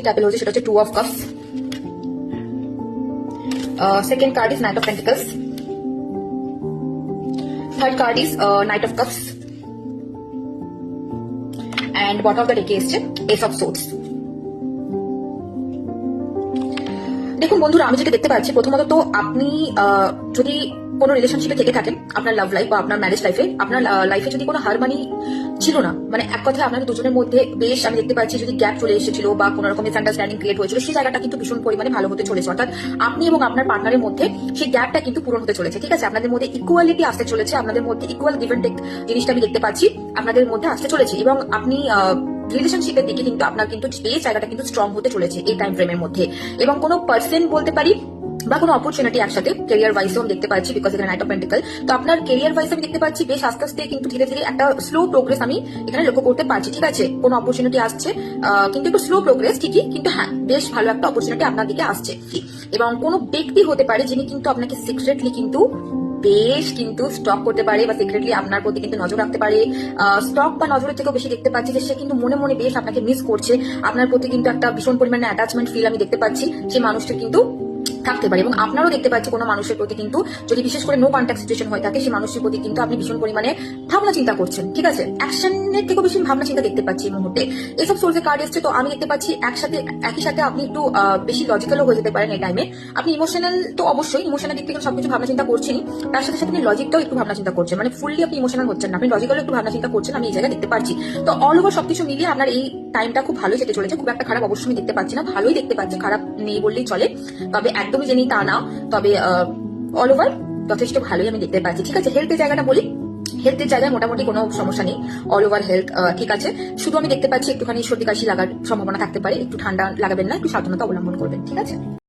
ট্যাপেল হচ্ছে সেটা হচ্ছে two of cups. Second card is knight of pentacles. Third card is knight of cups and bottom of the ডেকে এসছে S of swords. দেখুন বন্ধুরা, আমি যেটা দেখতে পাচ্ছি, প্রথমত তো আপনি যদি কোনো রিলেশনশিপে থেকে থাকেন, আপনার লাভ লাইফ বা আপনার ম্যারেজ লাইফে, আপনার লাইফে যদি কোনো হারমানি ছিল না, মানে এক কথায় আপনাদের দুজনের মধ্যে বেশ আমি দেখতে পাচ্ছি যদি গ্যাপ চলে এসেছিল বা কোনো রকম মিসআন্ডারস্ট্যান্ডিং ক্রিয়েট হয়েছিল, সেই জায়গাটা কিন্তু ভীষণ পরিমাণে ভালো হতে চলেছে। অর্থাৎ আপনি এবং আপনার পার্টনারের মধ্যে সেই গ্যাপটা কিন্তু পূরণ হতে চলেছে। ঠিক আছে, আপনাদের মধ্যে ইকুয়ালিটি আসতে চলেছে, আপনাদের মধ্যে ইকুয়াল গিভ এন্ড টেক জিনিসটা আমি দেখতে পাচ্ছি আপনাদের মধ্যে আসতে চলেছে। এবং আপনি রিলেশনশিপের দিকে কিন্তু আপনার কিন্তু এই জায়গাটা কিন্তু স্ট্রং হতে চলেছে এই টাইম ফ্রেমের মধ্যে। এবং কোনো পার্সন বলতে পারি বা কোনো অপরচুনিটি একসাথে ক্যারিয়ার ওয়াইজও আমি দেখতে পাচ্ছি, বিকজ এখানে নাইট অফ পেন্টিকল। তো আপনার ক্যারিয়ার ওয়াইজ আমি দেখতে পাচ্ছি বেশ আস্তে আস্তে কিন্তু ধীরে ধীরে একটা স্লো প্রোগ্রেস আমি এখানে লক্ষ্য করতে পারছি। ঠিক আছে, কোনো অপরচুনিটি আসছে, কিন্তু একটু স্লো প্রোগ্রেস ঠিকই, কিন্তু হ্যাঁ বেশ ভালো একটা অপরচুনিটি আপনার দিকে আসছে। এবং কোনো ব্যক্তি হতে পারে যিনি কিন্তু আপনাকে সিক্রেটলি কিন্তু বেশ কিন্তু স্টক করতে পারে বা সিক্রেটলি আপনার প্রতি কিন্তু নজর রাখতে পারে। স্টক বা নজরের থেকেও বেশি দেখতে পাচ্ছি যে সে কিন্তু মনে মনে বেশ আপনাকে মিস করছে, আপনার প্রতি কিন্তু একটা ভীষণ পরিমাণে অ্যাটাচমেন্ট ফিল আমি দেখতে পাচ্ছি সেই মানুষটা কিন্তু থাকতে পারে। এবং আপনারও দেখতে পাচ্ছি কোনো মানুষের প্রতি কিন্তু, যদি বিশেষ করে নো কন্ট্যাক্ট সিচুয়েশন হয়ে থাকে, সেই মানুষের প্রতি কিন্তু আপনি ভীষণ পরিমাণে ভাবনা চিন্তা করছেন। ঠিক আছে, অ্যাকশনের থেকেও বেশি ভাবনা চিন্তা দেখতে পাচ্ছি এই মুহূর্তে। এইসব সোর্সের কার্ড এসছে, তো আমি দেখতে পাচ্ছি একই সাথে আপনি একটু বেশি লজিক্যালও হয়ে যেতে পারেন এই টাইমে। আপনি ইমোশনাল তো অবশ্যই, ইমোশনাল দিক থেকে সবকিছু ভাবনা চিন্তা করছেনই, তার সাথে সাথে আপনি লজিকটাও একটু ভাবনা চিন্তা করছেন, মানে ফুললি আপনি ইমোশনাল হচ্ছেন না, আপনি লজিক্যালও একটু ভাবনা চিন্তা করছেন, আমি এই জায়গায় দেখতে পাচ্ছি। তো অল ওভার সবকিছু মিলিয়ে আপনার এই টাইমটা খুব ভালোই যেতে চলেছে, খুব একটা খারাপ অবশ্যই আমি দেখতে পাচ্ছি না, ভালোই দেখতে পাচ্ছি, খারাপ নেই বললেই চলে, তবে একদমই যে নেই তা না, তবে অল ওভার যথেষ্ট ভালোই আমি দেখতে পাচ্ছি। ঠিক আছে, হেলথের জায়গাটা বলি, হেলথের জায়গায় মোটামুটি কোনো সমস্যা নেই, অল ওভার হেলথ ঠিক আছে। শুধু আমি দেখতে পাচ্ছি একটুখানি সর্দি কাশি লাগার সম্ভাবনা থাকতে পারে, একটু ঠান্ডা লাগাবেন না, একটু সাবধানতা অবলম্বন করবেন। ঠিক আছে।